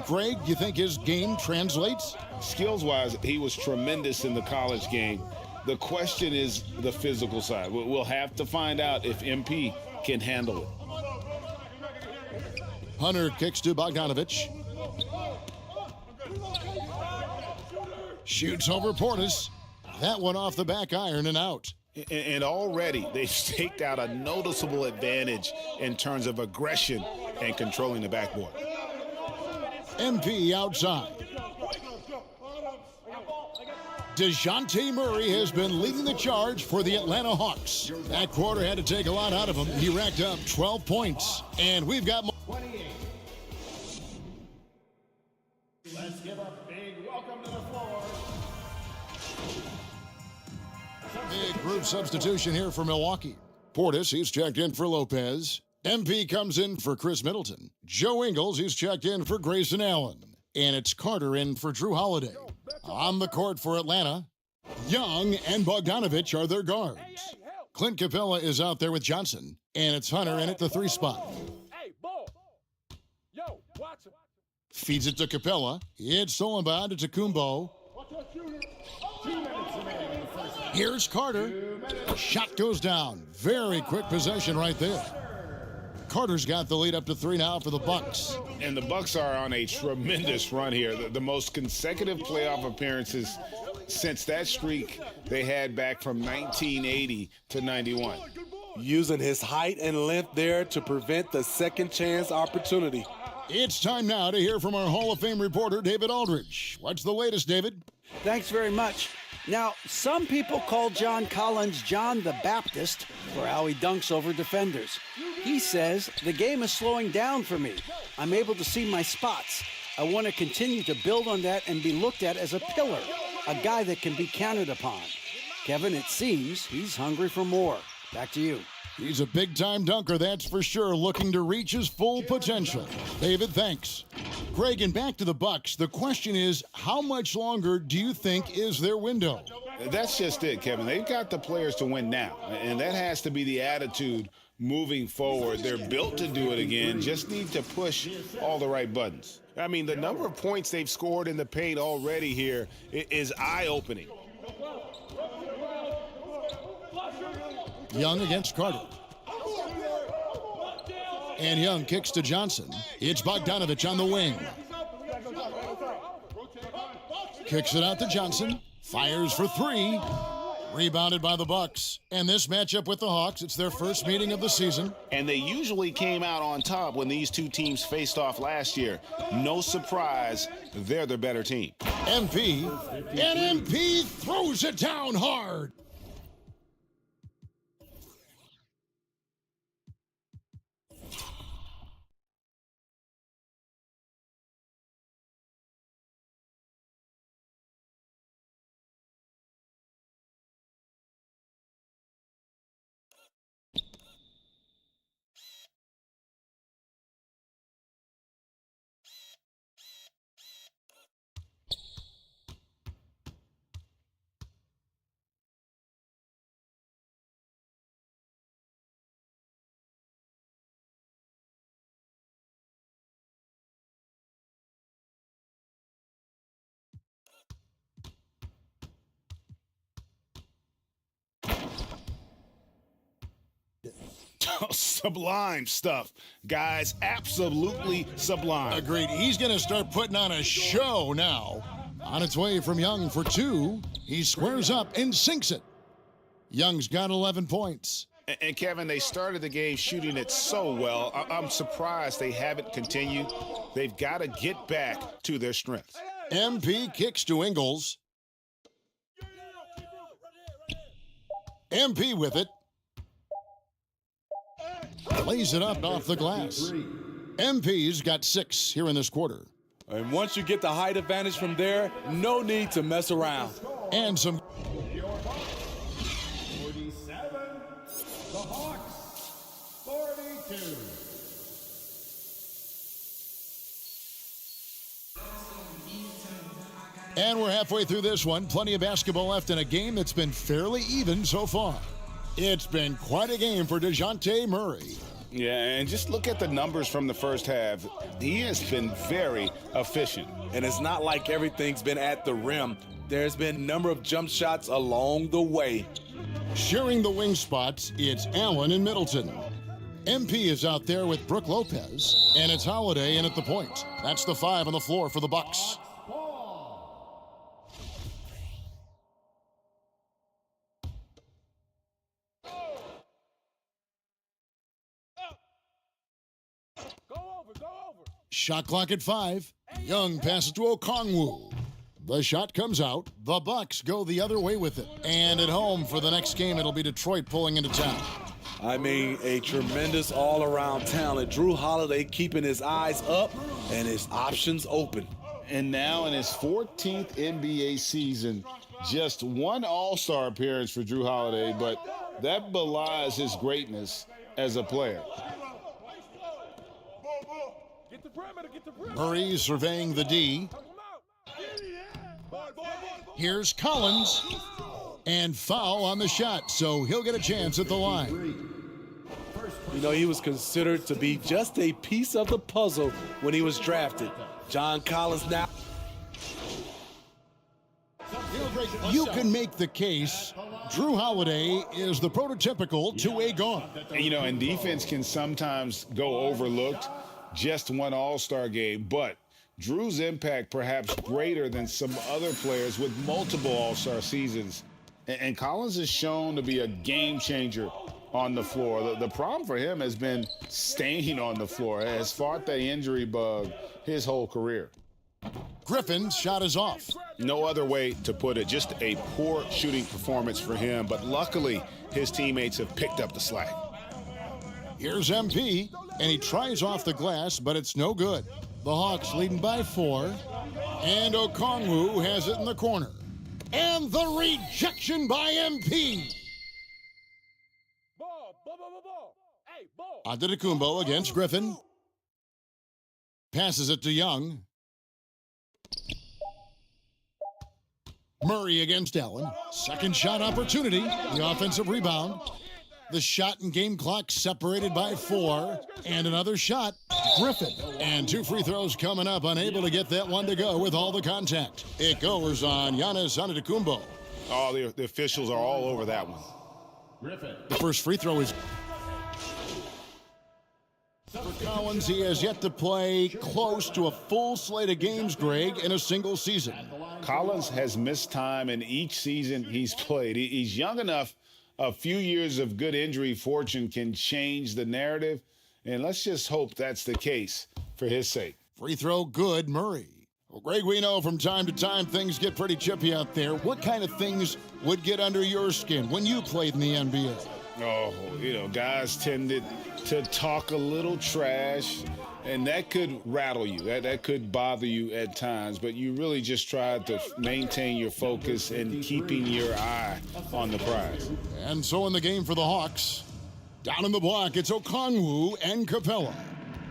Greg, do you think his game translates? Skills-wise, he was tremendous in the college game. The question is the physical side. We'll have to find out if MP can handle it. Hunter kicks to Bogdanovic. Shoots over Portis. That one off the back iron and out. And already they've staked out a noticeable advantage in terms of aggression and controlling the backboard. MP outside. DeJounte Murray has been leading the charge for the Atlanta Hawks. That quarter had to take a lot out of him. He racked up 12 points. And we've got more. Let's give a big welcome to the floor. Big group substitution here for Milwaukee. Portis, he's checked in for Lopez. MP comes in for Chris Middleton. Joe Ingles, he's checked in for Grayson Allen. And it's Carter in for Drew Holiday. On the court for Atlanta, Young and Bogdanovic are their guards. Clint Capella is out there with Johnson. And it's Hunter in at the 3 spot. Feeds it to Capella. It's stolen by Antetokounmpo. Here's Carter. Shot goes down. Very quick possession right there. Carter's got the lead up to 3 now for the Bucks. And the Bucks are on a tremendous run here. The most consecutive playoff appearances since that streak they had back from 1980 to 91. Using his height and length there to prevent the second chance opportunity. It's time now to hear from our Hall of Fame reporter, David Aldridge. What's the latest, David? Thanks very much. Now, some people call John Collins John the Baptist for how he dunks over defenders. He says, the game is slowing down for me. I'm able to see my spots. I want to continue to build on that and be looked at as a pillar, a guy that can be counted upon. Kevin, it seems he's hungry for more. Back to you. He's a big-time dunker, that's for sure, looking to reach his full potential. David, thanks. Greg, and back to the Bucks. The question is, how much longer do you think is their window? That's just it, Kevin. They've got the players to win now, and that has to be the attitude moving forward. They're built to do it again, just need to push all the right buttons. I mean, the number of points they've scored in the paint already here is eye-opening. Young against Carter. And Young kicks to Johnson. It's Bogdanovich on the wing. Kicks it out to Johnson. Fires for three. Rebounded by the Bucks. And this matchup with the Hawks, it's their first meeting of the season. And they usually came out on top when these two teams faced off last year. No surprise, they're the better team. MP. And MP throws it down hard. Sublime stuff, guys. Absolutely sublime. Agreed. He's going to start putting on a show now. On its way from Young for two. He squares up and sinks it. Young's got 11 points. And Kevin, they started the game shooting it so well. I'm surprised they haven't continued. They've got to get back to their strengths. MP kicks to Ingles. MP with it. Lays it up off the glass. MP's got 6 here in this quarter. And once you get the height advantage from there, no need to mess around. And some. 47, the Hawks, 42. And we're halfway through this one. Plenty of basketball left in a game that's been fairly even so far. It's been quite a game for DeJounte Murray. Yeah, and just look at the numbers from the first half. He has been very efficient. And it's not like everything's been at the rim. There's been a number of jump shots along the way. Sharing the wing spots, it's Allen and Middleton. MP is out there with Brooke Lopez, and it's Holiday in at the point. That's the 5 on the floor for the Bucks. Shot clock at 5. Young passes to Okongwu. The shot comes out. The Bucks go the other way with it. And at home for the next game, it'll be Detroit pulling into town. I mean, a tremendous all-around talent. Drew Holiday keeping his eyes up and his options open. And now in his 14th NBA season, just one All-Star appearance for Drew Holiday, but that belies his greatness as a player. Murray surveying the D. Here's Collins. And foul on the shot, so he'll get a chance at the line. You know, he was considered to be just a piece of the puzzle when he was drafted. John Collins now. You can make the case Drew Holiday is the prototypical two-way guard. You know, and defense can sometimes go overlooked. Just one All-Star game, but Drew's impact perhaps greater than some other players with multiple All-Star seasons. And Collins is shown to be a game changer on the floor. The problem for him has been staying on the floor. Has fought the injury bug his whole career. Griffin's shot is off. No other way to put it. Just a poor shooting performance for him, but luckily his teammates have picked up the slack. Here's MP, and he tries off the glass, but it's no good. The Hawks leading by 4, and Okongwu has it in the corner. And the rejection by MP. Antetokounmpo against Griffin. Passes it to Young. Murray against Allen. Second shot opportunity. The offensive rebound. The shot and game clock separated by 4. And another shot, Griffin. And 2 free throws coming up, unable to get that one to go with all the contact. It goes on Giannis Antetokounmpo. Oh, the officials are all over that one. The first free throw is for Collins. He has yet to play close to a full slate of games, Greg, in a single season. Collins has missed time in each season he's played. He's young enough. A few years of good injury fortune can change the narrative, and let's just hope that's the case for his sake. Free throw good, Murray. Well, Greg, we know from time to time things get pretty chippy out there. What kind of things would get under your skin when you played in the NBA? Oh, guys tended to talk a little trash, and that could rattle you. That could bother you at times, but you really just try to maintain your focus and keeping your eye on the prize. And so in the game for the Hawks, down in the block, it's Okongwu and Capella.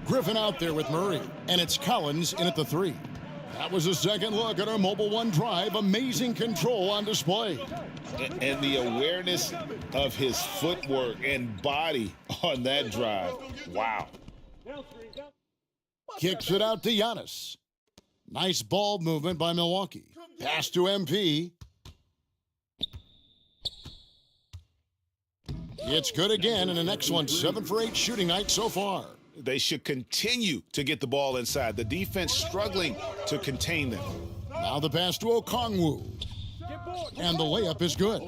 Griffin out there with Murray, and it's Collins in at the 3. That was a second look at our Mobile One drive. Amazing control on display. And the awareness of his footwork and body on that drive. Wow. Kicks it out to Giannis. Nice ball movement by Milwaukee. Pass to MP. It's good again, and an excellent 7 for 8 shooting night so far. They should continue to get the ball inside. The defense struggling to contain them. Now the pass to Okongwu. And the layup is good.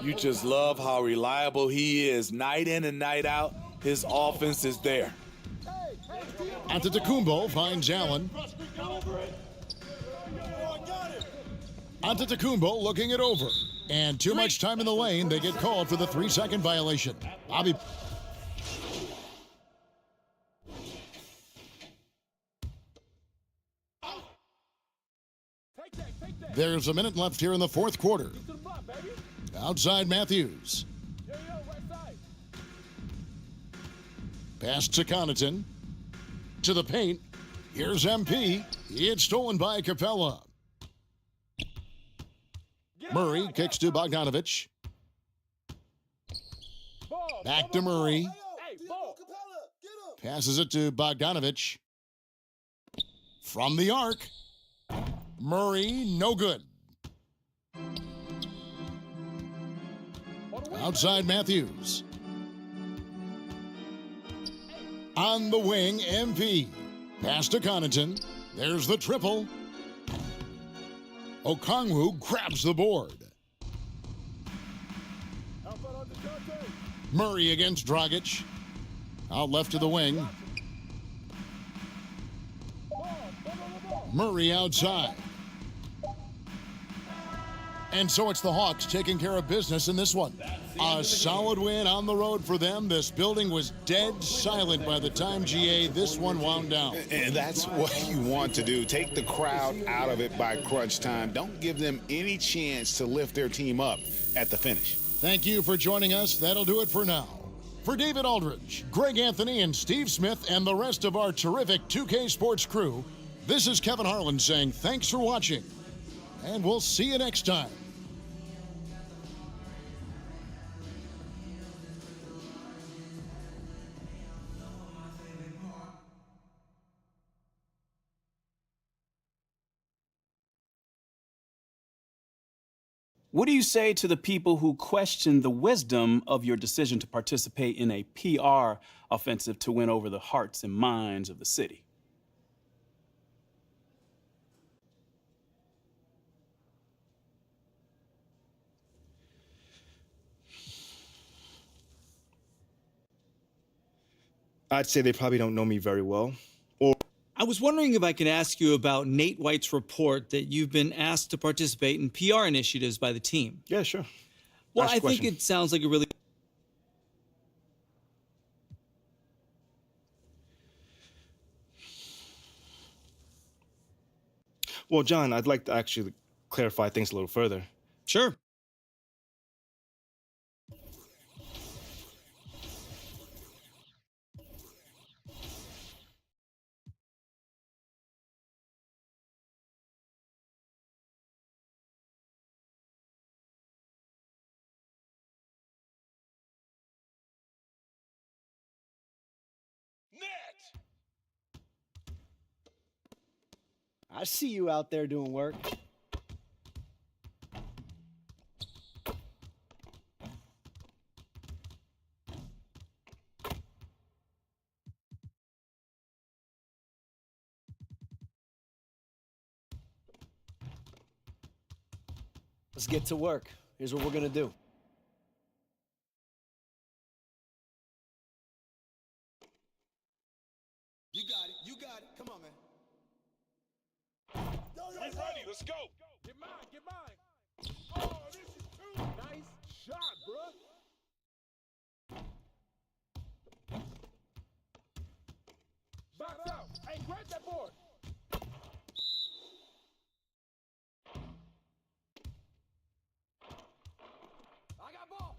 You just love how reliable he is. Night in and night out, his offense is there. Antetokounmpo finds Allen. Antetokounmpo looking it over. And too much time in the lane. They get called for the 3-second violation. Bobby. There's a minute left here in the fourth quarter. Outside Matthews. Pass to Connaughton. To the paint. Here's MP. It's stolen by Capella. Murray kicks to Bogdanovich. Back to Murray. Passes it to Bogdanovich. From the arc. Murray, no good. Outside Matthews. On the wing, MP. Pass to Connaughton. There's the triple. Okongwu grabs the board. Murray against Dragic. Out left to the wing. Murray outside. And so it's the Hawks taking care of business in this one. A solid win on the road for them. This building was dead silent by the time, GA, this one wound down. And that's what you want to do. Take the crowd out of it by crunch time. Don't give them any chance to lift their team up at the finish. Thank you for joining us. That'll do it for now. For David Aldridge, Greg Anthony, and Steve Smith, and the rest of our terrific 2K Sports crew, this is Kevin Harlan saying thanks for watching, and we'll see you next time. What do you say to the people who question the wisdom of your decision to participate in a PR offensive to win over the hearts and minds of the city? I'd say they probably don't know me very well. I was wondering if I could ask you about Nate White's report that you've been asked to participate in PR initiatives by the team. Yeah, sure. Well, Ask I a think question. it sounds like a really... Well, John, I'd like to actually clarify things a little further. Sure. I see you out there doing work. Let's get to work. Here's what we're gonna do. You got it. You got it. Come on, man. Get ready. Let's go. Get mine. Get mine. Oh, this is too nice shot, bruh. Box out. Hey, grab that board. I got ball.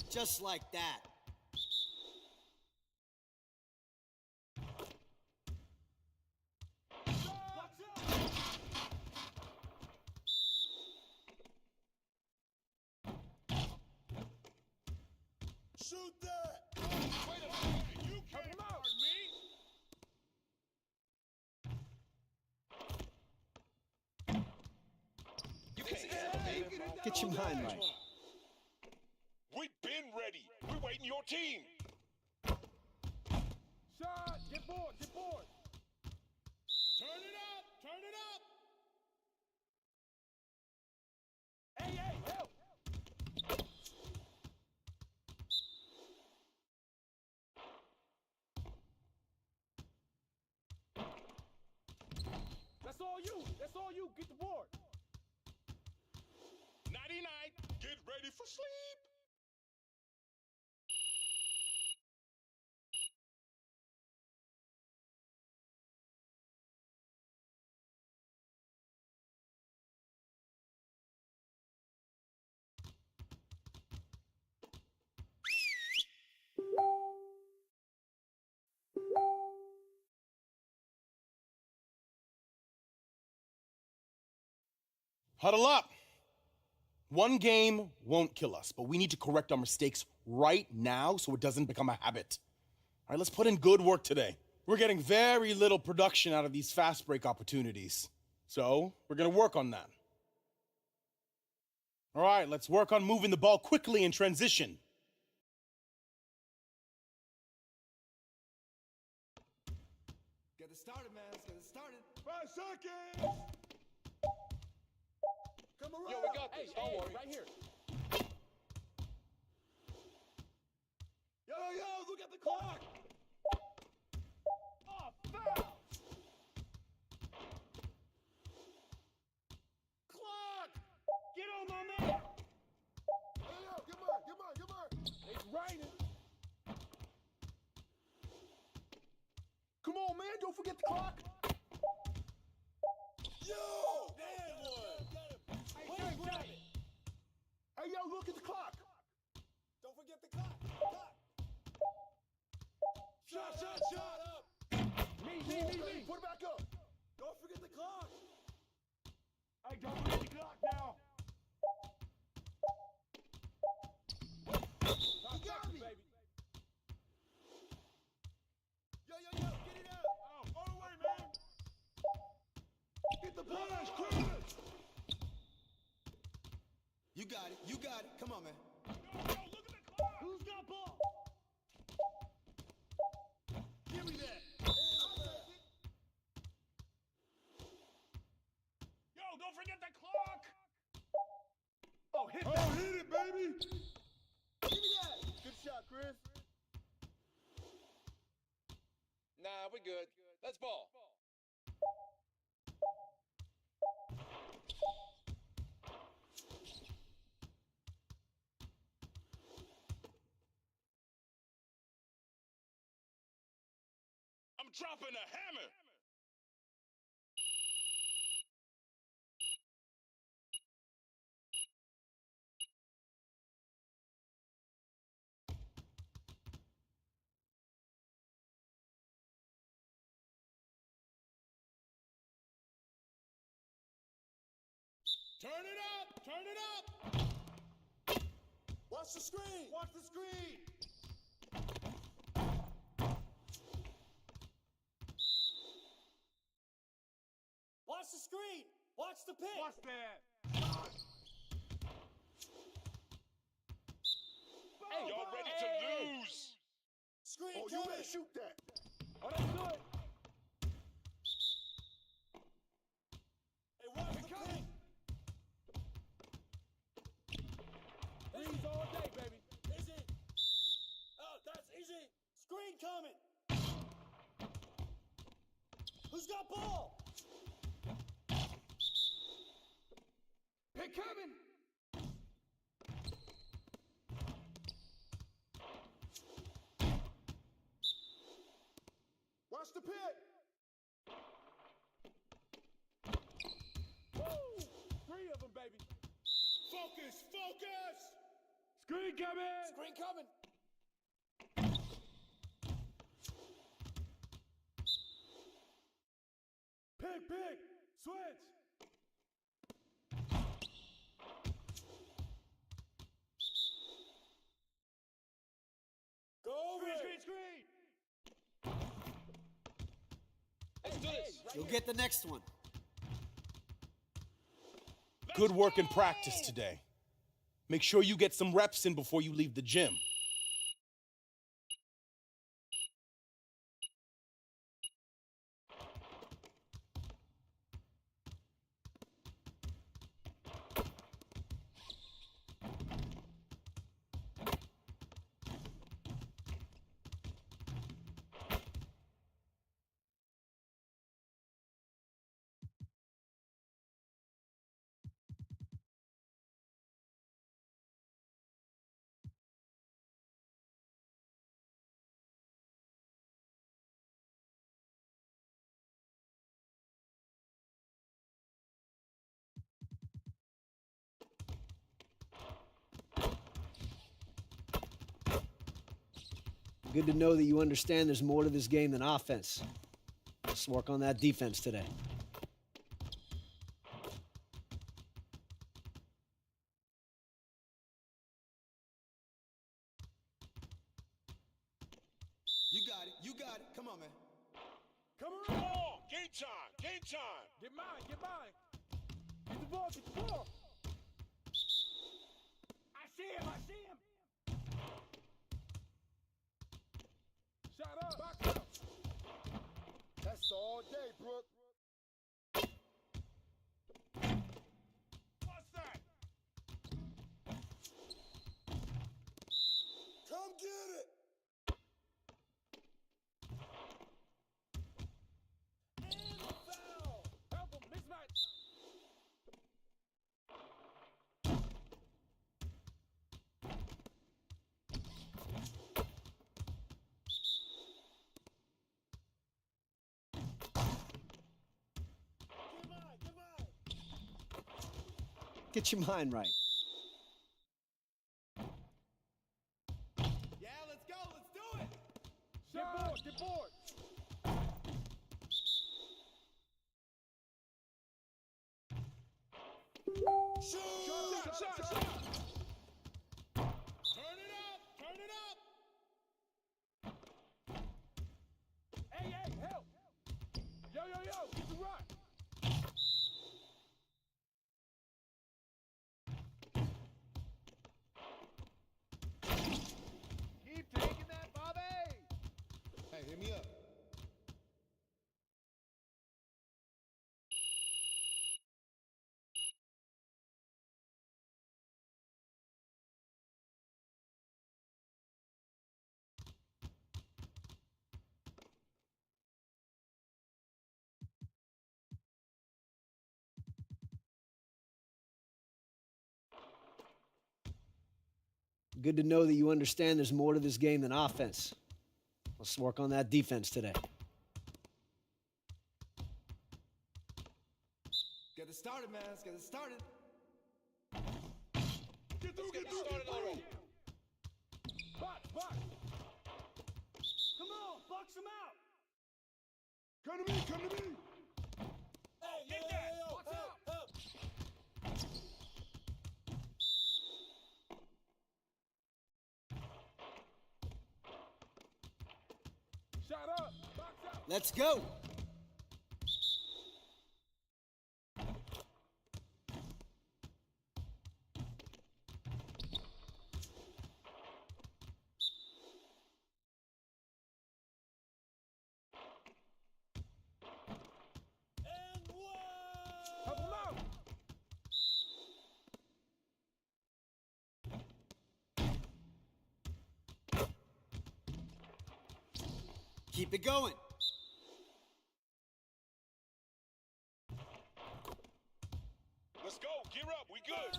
Just like that. Shoot that. Wait a minute. You can't guard me. You can't handle me. Get your mind right. We've been ready. We're waiting your team. Shot. Get board. Get board. Turn it up. Turn it up. Hey, hey, help. That's all you. That's all you. Get the board. Nighty-night. Get ready for sleep. Huddle up. One game won't kill us, but we need to correct our mistakes right now so it doesn't become a habit. All right, let's put in good work today. We're getting very little production out of these fast break opportunities, so we're going to work on that. All right, let's work on moving the ball quickly in transition. Get it started, man. Let's get it started. 5 seconds. Come around. Yo, we got this. Don't worry. Right here. Yo, look at the clock. Oh, foul. Clock. Get on my man. Yo, get mine. It's raining. Come on, man. Don't forget the clock. Yo! Damn one. Hey, yo, look at the clock. Don't forget the clock. Shot up. Me. Put it back up. Don't forget the clock. Hey, don't forget the clock now. You got me, baby. Yo, get it out. Oh, all the way, man. Get the ball. You got it. Come on, man. Yo, look at the clock. Who's got ball? Give me that. Yo, don't forget the clock. Oh, hit it, baby. Give me that. Good shot, Chris. Nah, we're good. Let's ball. I'm dropping a hammer. Turn it up. Watch the screen. Watch the screen. Watch the screen. Watch the pick. Watch that. Hey, y'all ready to lose? Screen Oh, you better shoot that. Oh, that's good. Hey, watch the pick. Freeze all day, baby. Easy. Oh, that's easy. Screen coming. Who's got ball? Pick coming. Watch the pit. Woo! 3 of them, baby. Focus, focus. Screen coming. Screen coming. Pick. Switch. Go over. Screen. Let's do this. You'll get the next one. Good work in practice today. Make sure you get some reps in before you leave the gym. Good to know that you understand there's more to this game than offense. Let's work on that defense today. You got it. Come on, man. Come on. Game time. Get mine. Get the ball. I see him. Shot up. Box out. That's all day, Brooke. What's that? Come get it. And foul. Help him. Mismatch. Get your mind right. Yeah, let's go. Let's do it. Get board. Shot. Turn it up. Hey, help. Yo, get the rock. Keep taking that, Bobby. Hey, hit me up. Good to know that you understand there's more to this game than offense. Let's work on that defense today. Get it started, man. Let's get it started. Get through already. Box. Come on, box him out. Come to me. Hey, get that. Watch out. Let's go. Keep it going. Let's go. Gear up. We good.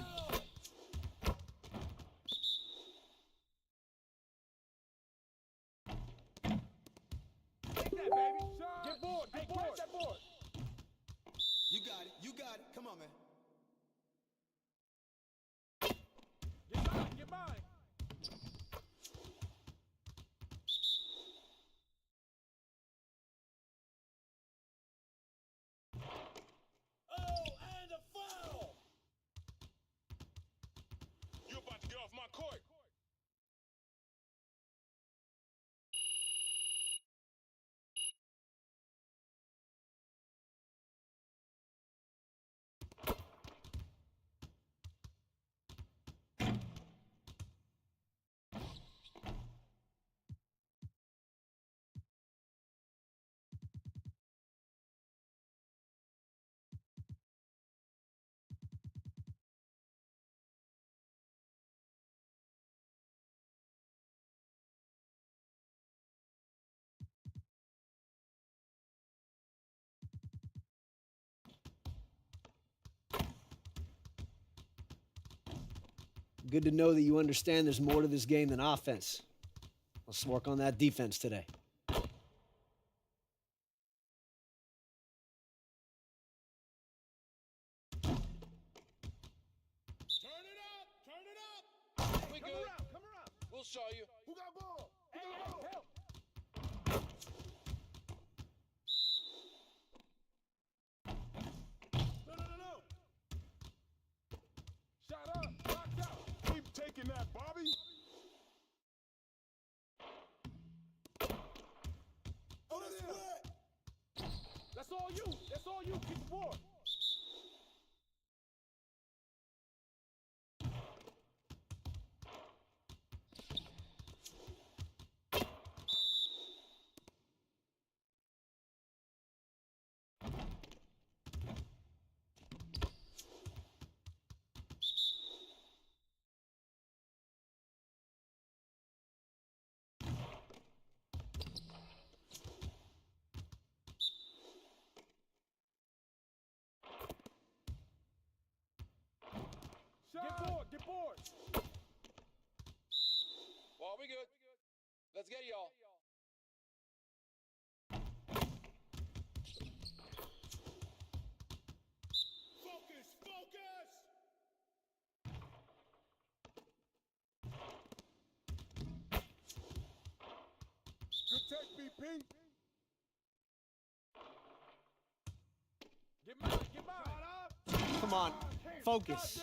Take that, baby. Get board. Get board. That board. You got it. You got it. Come on, man. Get mine. Get mine. You're about to get off my court. Good to know that you understand there's more to this game than offense. Let's work on that defense today. We good. Come around. We'll show you. Who got ball? Hey, help. No. Shot up. Locked out. Keep taking that, Bobby. Oh, that's wet. That's all you. That's all you. Keep the board. Get board. Well, we good. Let's get y'all. Focus. Good tech, BP. Get mine. Come on. Focus.